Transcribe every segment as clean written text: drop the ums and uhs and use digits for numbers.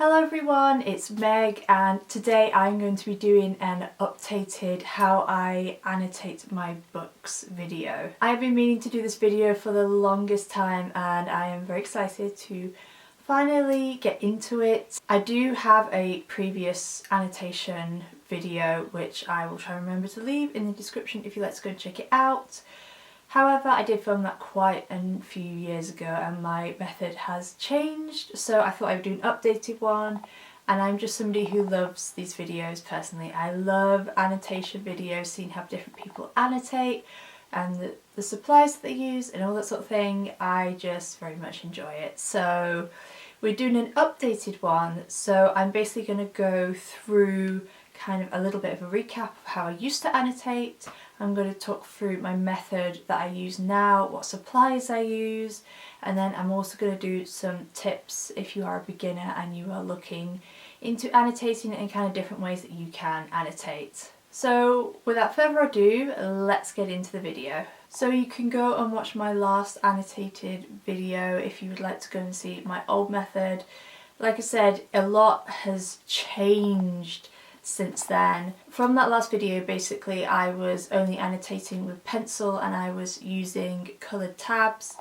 Hello everyone, it's Meg and today I'm going to be doing an updated how I annotate my books video. I've been meaning to do this video for the longest time and I am very excited to finally get into it. I do have a previous annotation video which I will try and remember to leave in the description if you'd like to go and check it out. However, I did film that quite a few years ago and my method has changed, so I thought I would do an updated one. And I'm just somebody who loves these videos personally. I love annotation videos, seeing how different people annotate and the supplies that they use and all that sort of thing. I just very much enjoy it. So we're doing an updated one, so I'm basically going to go through kind of a little bit of a recap of how I used to annotate. I'm going to talk through my method that I use now, what supplies I use, and then I'm also going to do some tips if you are a beginner and you are looking into annotating in kind of different ways that you can annotate. So without further ado, let's get into the video. So you can go and watch my last annotated video if you would like to go and see my old method. Like I said, a lot has changed since then. From that last video, basically I was only annotating with pencil and I was using coloured tabs,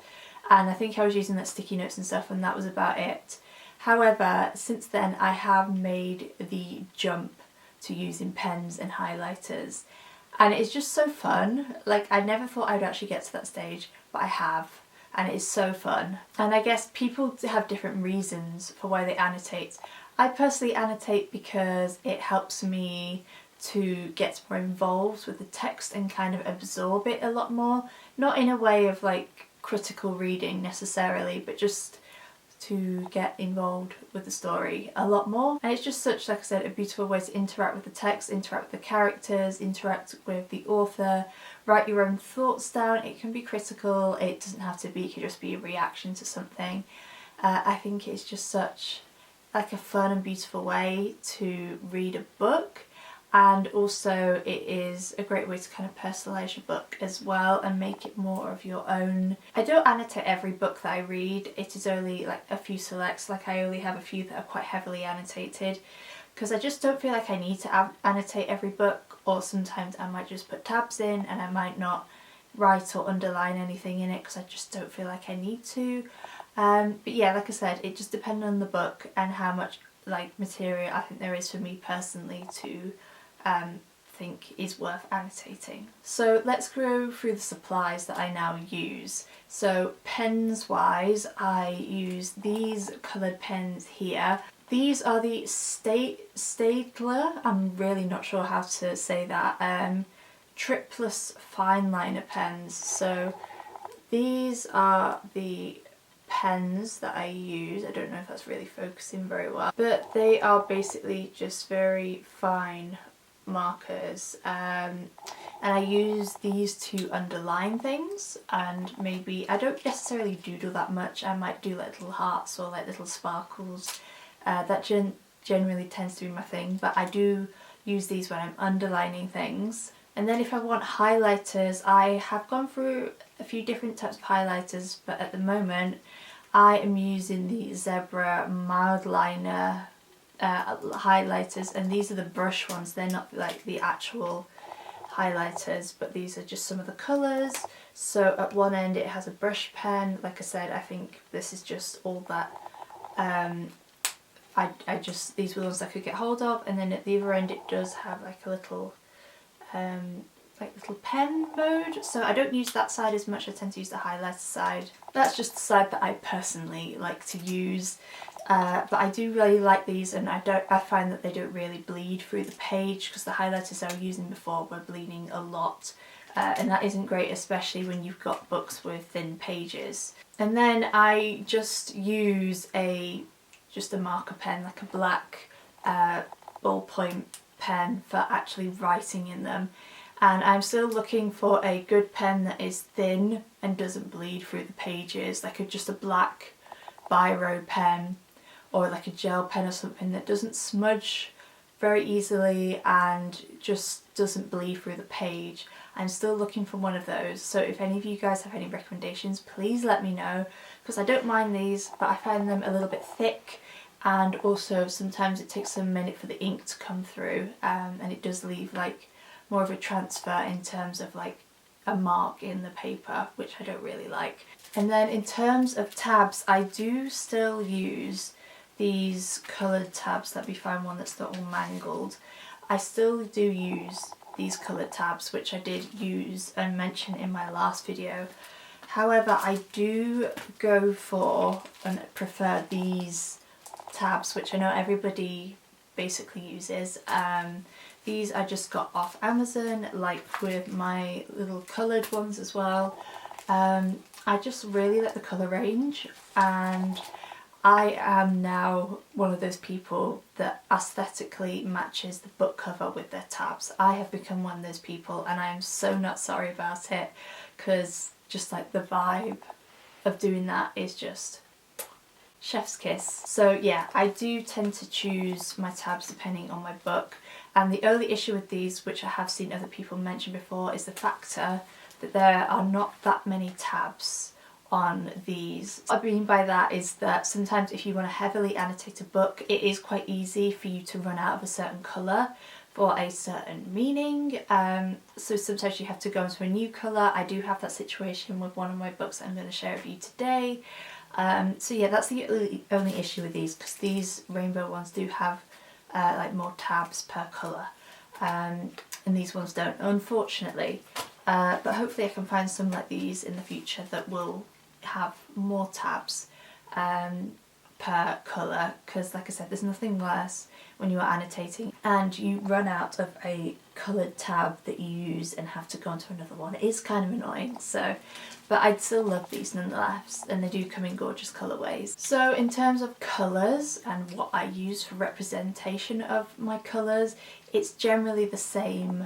and I think I was using that sticky notes and stuff, and that was about it. However, since then I have made the jump to using pens and highlighters, and it's just so fun. Like, I never thought I'd actually get to that stage, but I have, and it is so fun. And I guess people have different reasons for why they annotate. I personally annotate because it helps me to get more involved with the text and kind of absorb it a lot more. Not in a way of like critical reading necessarily, but just to get involved with the story a lot more. And it's just such, like I said, a beautiful way to interact with the text, interact with the characters, interact with the author, write your own thoughts down. It can be critical, it doesn't have to be, it can just be a reaction to something. I think it's just such like a fun and beautiful way to read a book, and also it is a great way to kind of personalise your book as well and make it more of your own. I don't annotate every book that I read, it is only like a few selects. Like, I only have a few that are quite heavily annotated because I just don't feel like I need to annotate every book, or sometimes I might just put tabs in and I might not write or underline anything in it because I just don't feel like I need to. But yeah, like I said, it just depends on the book and how much like material I think there is for me personally to think is worth annotating. So let's go through the supplies that I now use. So pens wise, I use these coloured pens here. These are the Staedtler, I'm really not sure how to say that, triplus fine liner pens. So these are the pens that I use. I don't know if that's really focusing very well, but they are basically just very fine markers, and I use these to underline things, and maybe I don't necessarily doodle that much. I might do like little hearts or like little sparkles. That generally tends to be my thing, but I do use these when I'm underlining things. And then if I want highlighters, I have gone through a few different types of highlighters, but at the moment I am using the Zebra mild liner highlighters, and these are the brush ones. They're not like the actual highlighters, but these are just some of the colours. So at one end it has a brush pen. Like I said, I think this is just all that these were the ones I could get hold of, and then at the other end it does have like a little little pen mode, so I don't use that side as much. I tend to use the highlighter side. That's just the side that I personally like to use, but I do really like these, and I find that they don't really bleed through the page, because the highlighters I was using before were bleeding a lot, and that isn't great, especially when you've got books with thin pages. And then I just use just a marker pen, like a black ballpoint pen for actually writing in them. And I'm still looking for a good pen that is thin and doesn't bleed through the pages, like just a black biro pen or like a gel pen or something that doesn't smudge very easily and just doesn't bleed through the page. I'm still looking for one of those, so if any of you guys have any recommendations, please let me know, because I don't mind these, but I find them a little bit thick and also sometimes it takes a minute for the ink to come through, and it does leave like more of a transfer in terms of like a mark in the paper, which I don't really like. And then in terms of tabs, I do still use these coloured tabs that we find one that's not all mangled. I still do use these coloured tabs, which I did use and mention in my last video. However, I do go for and prefer these tabs, which I know everybody basically uses. These I just got off Amazon, like with my little coloured ones as well. I just really like the colour range, and I am now one of those people that aesthetically matches the book cover with their tabs. I have become one of those people, and I am so not sorry about it, because just like the vibe of doing that is just chef's kiss. So yeah, I do tend to choose my tabs depending on my book, and the only issue with these, which I have seen other people mention before, is the factor that there are not that many tabs on these. What I mean by that is that sometimes if you want to heavily annotate a book, it is quite easy for you to run out of a certain colour for a certain meaning, so sometimes you have to go into a new colour. I do have that situation with one of my books that I'm going to share with you today. So yeah, that's the only issue with these, because these rainbow ones do have like more tabs per colour, and these ones don't, unfortunately. But hopefully I can find some like these in the future that will have more tabs per colour, because like I said, there's nothing worse when you are annotating and you run out of a coloured tab that you use and have to go onto another one. It is kind of annoying, so, but I'd still love these nonetheless, and they do come in gorgeous colourways. So in terms of colours and what I use for representation of my colours, it's generally the same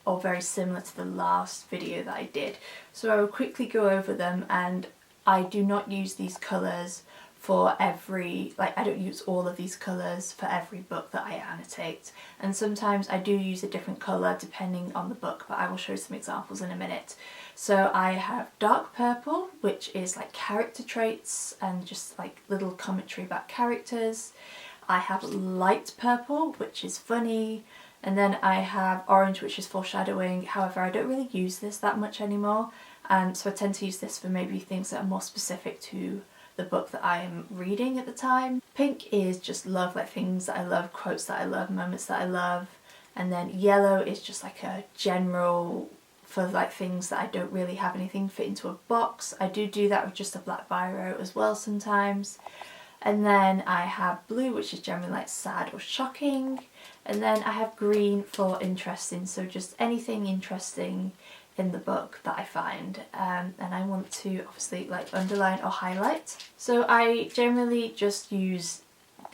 or very similar to the last video that I did. So I will quickly go over them, and I do not use these colours for every, like I don't use all of these colours for every book that I annotate, and sometimes I do use a different colour depending on the book, but I will show some examples in a minute. So I have dark purple, which is like character traits and just like little commentary about characters. I have light purple, which is funny, and then I have orange, which is foreshadowing. However, I don't really use this that much anymore, so I tend to use this for maybe things that are more specific to the book that I am reading at the time. Pink is just love, like things that I love, quotes that I love, moments that I love. And then yellow is just like a general for like things that I don't really have anything fit into a box. I do that with just a black biro as well sometimes. And then I have blue, which is generally like sad or shocking. And then I have green for interesting, so just anything interesting in the book that I find, and I want to obviously like underline or highlight. So I generally just use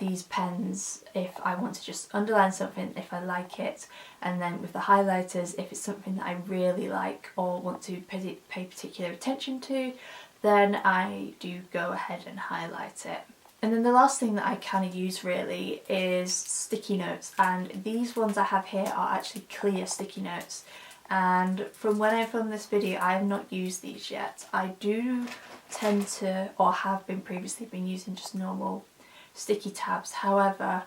these pens if I want to just underline something if I like it, and then with the highlighters if it's something that I really like or want to pay particular attention to, then I do go ahead and highlight it. And then the last thing that I kind of use really is sticky notes, and these ones I have here are actually clear sticky notes. And from when I filmed this video, I have not used these yet. I do tend to, or have been previously, been using just normal sticky tabs. However,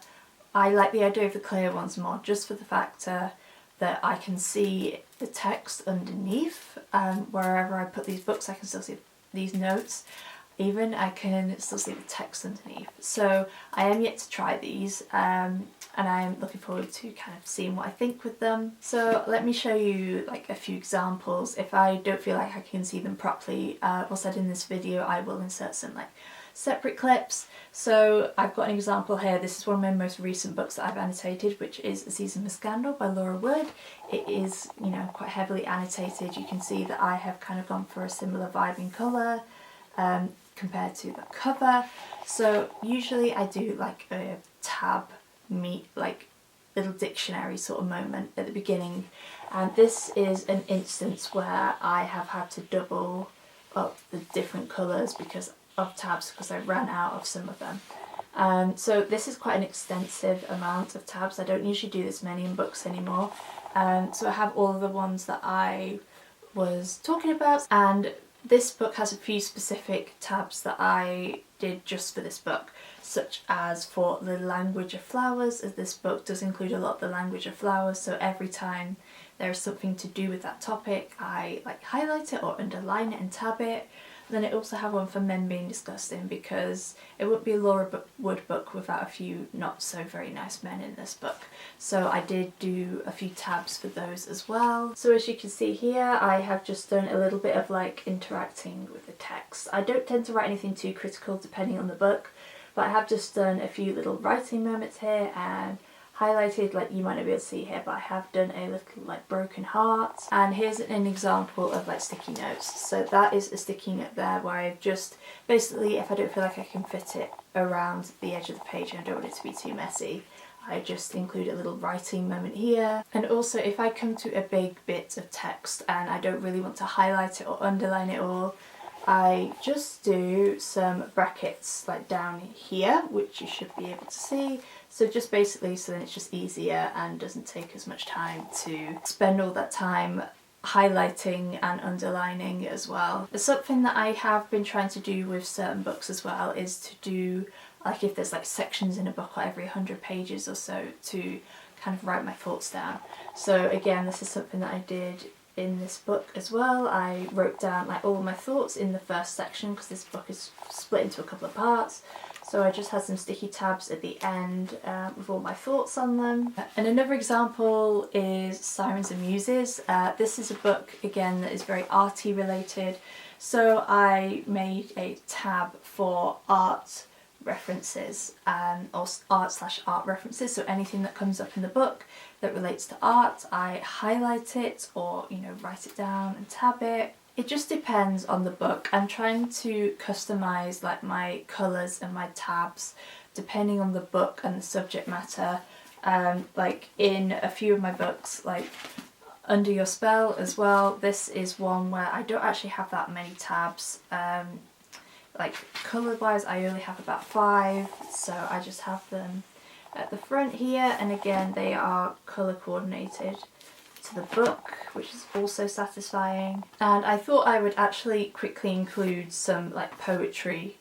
I like the idea of the clear ones more, just for the factor that I can see the text underneath. Wherever I put these books, I can still see these notes. Even I can still see the text underneath. So I am yet to try these, and I am looking forward to kind of seeing what I think with them. So let me show you like a few examples. If I don't feel like I can see them properly, whilst I do in this video, I will insert some like separate clips. So I've got an example here. This is one of my most recent books that I've annotated, which is A Season of Scandal by Laura Wood. It is, you know, quite heavily annotated. You can see that I have kind of gone for a similar vibe in colour compared to the cover. So usually I do like a tab like little dictionary sort of moment at the beginning, and this is an instance where I have had to double up the different colours because of tabs, because I ran out of some of them. So this is quite an extensive amount of tabs. I don't usually do this many in books anymore. So I have all of the ones that I was talking about, and this book has a few specific tabs that I did just for this book. such as for the language of flowers, as this book does include a lot of the language of flowers, so every time there is something to do with that topic I like highlight it or underline it and tab it. Then I also have one for men being disgusting, because it wouldn't be a Laura Wood book without a few not so very nice men in this book. So I did do a few tabs for those as well. So as you can see here, I have just done a little bit of like interacting with the text. I don't tend to write anything too critical depending on the book, but I have just done a few little writing moments here and highlighted, like you might not be able to see here, but I have done a little like broken heart. And here's an example of like sticky notes. So that is a sticky note there where I've just basically, if I don't feel like I can fit it around the edge of the page and I don't want it to be too messy, I just include a little writing moment here. And also if I come to a big bit of text and I don't really want to highlight it or underline it all, I just do some brackets like down here, which you should be able to see. So just basically so then it's just easier and doesn't take as much time to spend all that time highlighting and underlining as well. But something that I have been trying to do with certain books as well is to do, like if there's like sections in a book or every 100 pages or so, to kind of write my thoughts down. So again, this is something that I did in this book as well. I wrote down like all my thoughts in the first section because this book is split into a couple of parts. So I just had some sticky tabs at the end with all my thoughts on them. And another example is Sirens and Muses. This is a book again that is very arty related. So I made a tab for art references or art/art references. So anything that comes up in the book that relates to art, I highlight it or write it down and tab it. It just depends on the book. I'm trying to customize like my colours and my tabs depending on the book and the subject matter. Like in a few of my books, like Under Your Spell as well, this is one where I don't actually have that many tabs. Like colour wise I only have about 5, so I just have them at the front here, and again they are colour coordinated to the book, which is also satisfying. And I thought I would actually quickly include some like poetry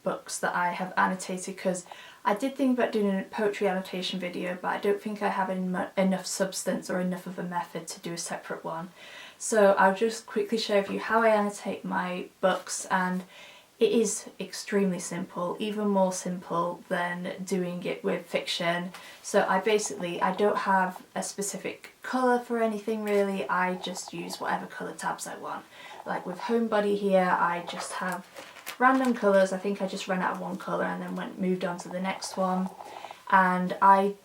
books that I have annotated, because I did think about doing a poetry annotation video, but I don't think I have enough substance or enough of a method to do a separate one. So I'll just quickly share with you how I annotate my books, and it is extremely simple, even more simple than doing it with fiction. So I don't have a specific colour for anything really, I just use whatever colour tabs I want. Like with Homebody here, I just have random colours. I think I just ran out of one colour and then moved on to the next one. And I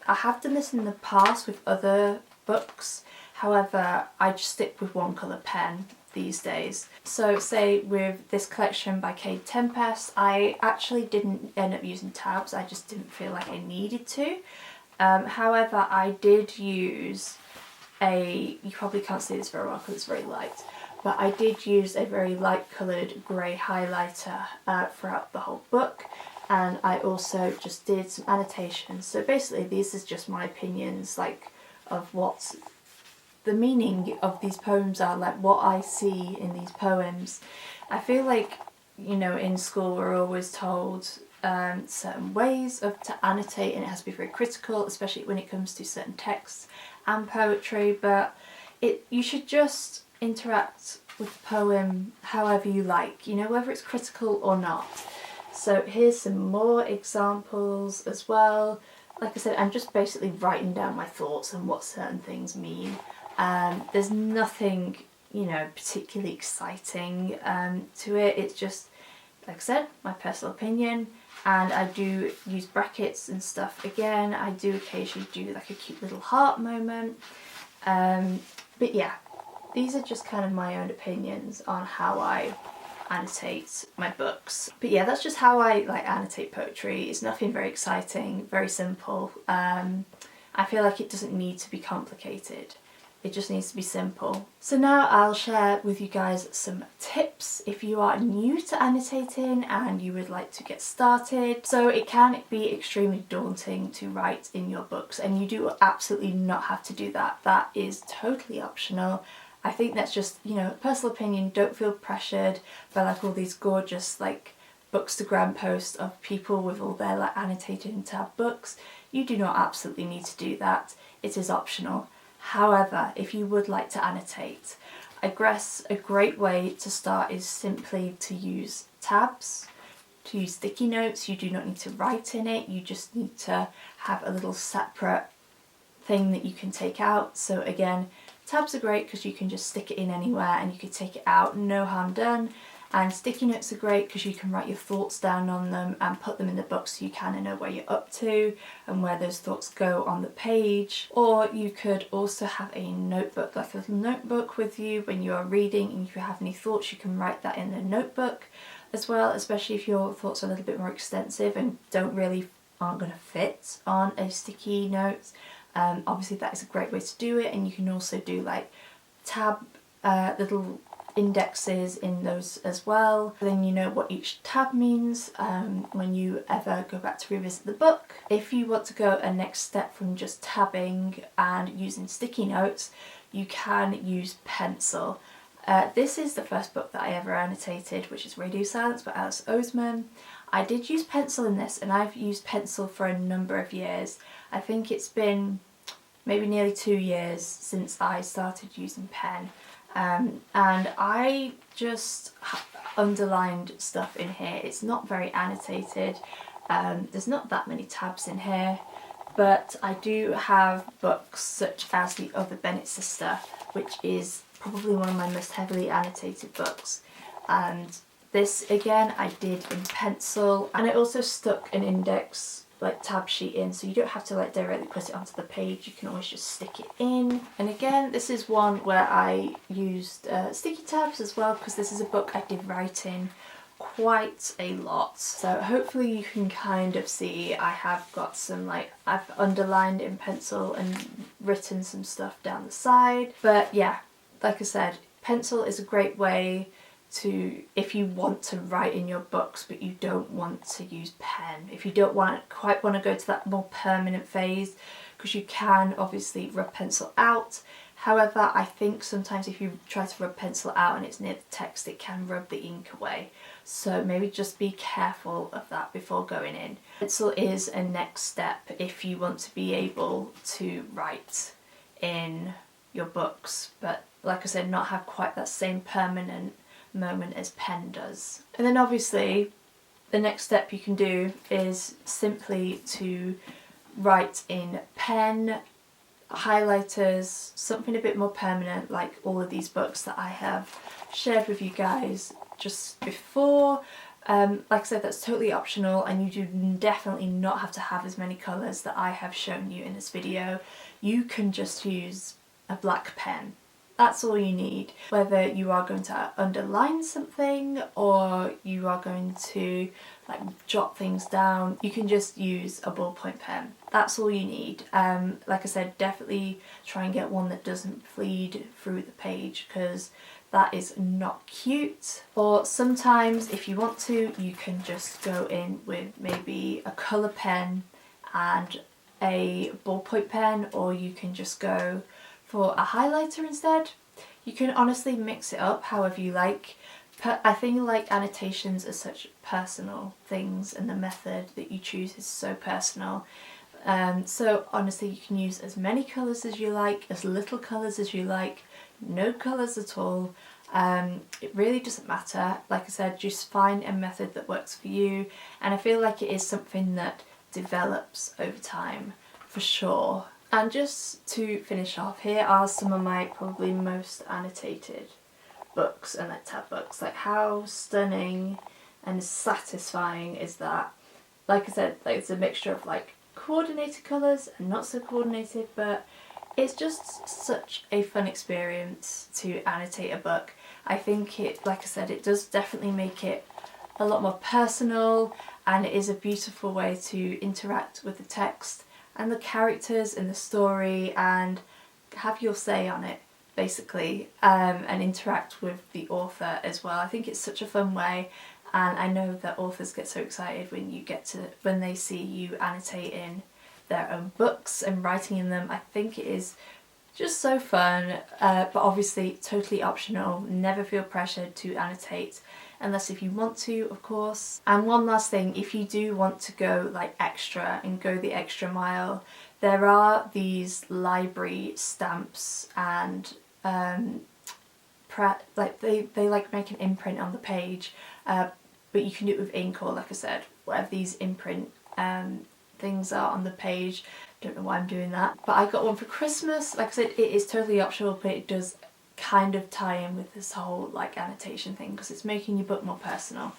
have done this in the past with other books, however I just stick with one colour pen these days. So say with this collection by Cade Tempest, I actually didn't end up using tabs, I just didn't feel like I needed to. However, I did use you probably can't see this very well because it's very light, but I did use a very light coloured grey highlighter throughout the whole book, and I also just did some annotations. So basically this is just my opinions like of what the meaning of these poems are, like what I see in these poems. I feel like, in school we're always told certain ways to annotate, and it has to be very critical, especially when it comes to certain texts and poetry, but you should just interact with the poem however you like, whether it's critical or not. So here's some more examples as well. Like I said, I'm just basically writing down my thoughts and what certain things mean. There's nothing, particularly exciting to it. It's just, like I said, my personal opinion. And I do use brackets and stuff again. I do occasionally do like a cute little heart moment. But yeah, these are just kind of my own opinions on how I annotate my books. But yeah, that's just how I like annotate poetry. It's nothing very exciting, very simple. I feel like it doesn't need to be complicated. It just needs to be simple. So now I'll share with you guys some tips if you are new to annotating and you would like to get started. So it can be extremely daunting to write in your books, and you do absolutely not have to do that. That is totally optional. I think that's just, personal opinion. Don't feel pressured by like all these gorgeous like Bookstagram posts of people with all their like annotated and tabbed books. You do not absolutely need to do that. It is optional. However, if you would like to annotate, I guess a great way to start is simply to use tabs, to use sticky notes. You do not need to write in it, you just need to have a little separate thing that you can take out. So again, tabs are great because you can just stick it in anywhere and you can take it out, no harm done. And sticky notes are great because you can write your thoughts down on them and put them in the book so you kind of know where you're up to and where those thoughts go on the page. Or you could also have a notebook, like a little notebook with you when you are reading, and if you have any thoughts you can write that in the notebook as well, especially if your thoughts are a little bit more extensive and aren't going to fit on a sticky note. Obviously that is a great way to do it, and you can also do like little indexes in those as well. Then you know what each tab means when you ever go back to revisit the book. If you want to go a next step from just tabbing and using sticky notes, you can use pencil. This is the first book that I ever annotated, which is Radio Silence by Alice Oseman. I did use pencil in this, and I've used pencil for a number of years. I think it's been maybe nearly 2 years since I started using pen. And I just underlined stuff in here. It's not very annotated, there's not that many tabs in here, but I do have books such as The Other Bennett Sister, which is probably one of my most heavily annotated books, and this again I did in pencil, and I also stuck an index like tab sheet in, so you don't have to like directly put it onto the page, you can always just stick it in. And again, this is one where I used sticky tabs as well, because this is a book I did write in quite a lot. So hopefully you can kind of see I have got some I've underlined in pencil and written some stuff down the side. But yeah, like I said, pencil is a great way to, if you want to write in your books but you don't want to use pen, if you don't quite want to go to that more permanent phase, because you can obviously rub pencil out. However, I think sometimes if you try to rub pencil out and it's near the text, it can rub the ink away. So maybe just be careful of that before going in. Pencil is a next step if you want to be able to write in your books, but like I said, not have quite that same permanent moment as pen does. And then obviously the next step you can do is simply to write in pen, highlighters, something a bit more permanent, like all of these books that I have shared with you guys just before. Like I said, that's totally optional, and you do definitely not have to have as many colours that I have shown you in this video. You can just use a black pen. That's all you need. Whether you are going to underline something or you are going to jot things down, you can just use a ballpoint pen. That's all you need. Like I said, definitely try and get one that doesn't bleed through the page, because that is not cute. Or sometimes if you want to, you can just go in with maybe a colour pen and a ballpoint pen, or you can just go for a highlighter instead. You can honestly mix it up however you like. I think annotations are such personal things, and the method that you choose is so personal. So honestly, you can use as many colours as you like, as little colours as you like, no colours at all. It really doesn't matter. Like I said, just find a method that works for you, and I feel like it is something that develops over time for sure. And just to finish off, here are some of my probably most annotated books and tab books. How stunning and satisfying is that? Like I said, it's a mixture of coordinated colours and not so coordinated, but it's just such a fun experience to annotate a book. I think it, like I said, it does definitely make it a lot more personal, and it is a beautiful way to interact with the text and the characters in the story and have your say on it, basically, and interact with the author as well. I think it's such a fun way, and I know that authors get so excited when they see you annotating their own books and writing in them. I think it is just so fun, but obviously totally optional. Never feel pressured to annotate unless if you want to, of course. And one last thing, if you do want to go like extra and go the extra mile, there are these library stamps and like they like make an imprint on the page, but you can do it with ink, or like I said, whatever these imprint things are on the page. Don't know why I'm doing that, but I got one for Christmas. Like I said, it is totally optional, but it does kind of tie in with this whole like annotation thing because it's making your book more personal.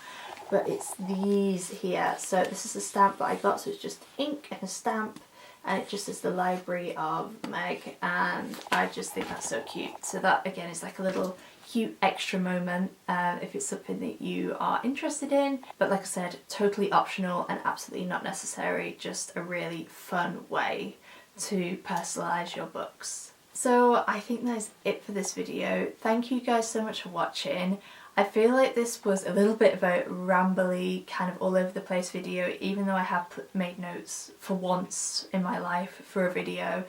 But it's these here. So this is a stamp that I got, so it's just ink and a stamp, and it just says the Library of Meg, and I just think that's so cute. So that again is like a little cute extra moment if it's something that you are interested in. But like I said, totally optional and absolutely not necessary, just a really fun way to personalise your books. So I think that's it for this video. Thank you guys so much for watching. I feel like this was a little bit of a rambly, kind of all over the place video, even though I have made notes for once in my life for a video,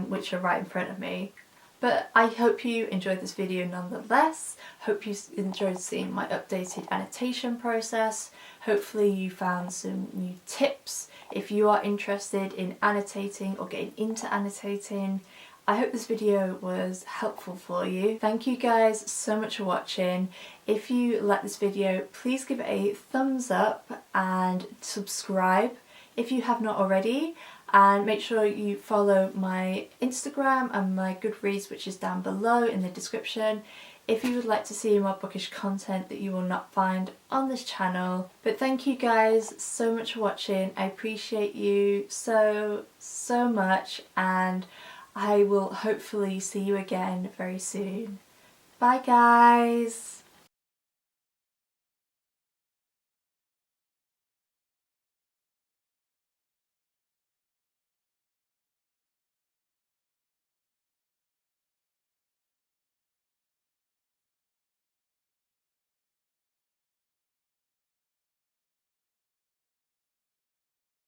which are right in front of me. But I hope you enjoyed this video nonetheless. Hope you enjoyed seeing my updated annotation process. Hopefully you found some new tips if you are interested in annotating or getting into annotating. I hope this video was helpful for you. Thank you guys so much for watching. If you like this video, please give it a thumbs up and subscribe if you have not already. And make sure you follow my Instagram and my Goodreads, which is down below in the description, if you would like to see more bookish content that you will not find on this channel. But thank you guys so much for watching. I appreciate you so much, and I will hopefully see you again very soon. Bye guys!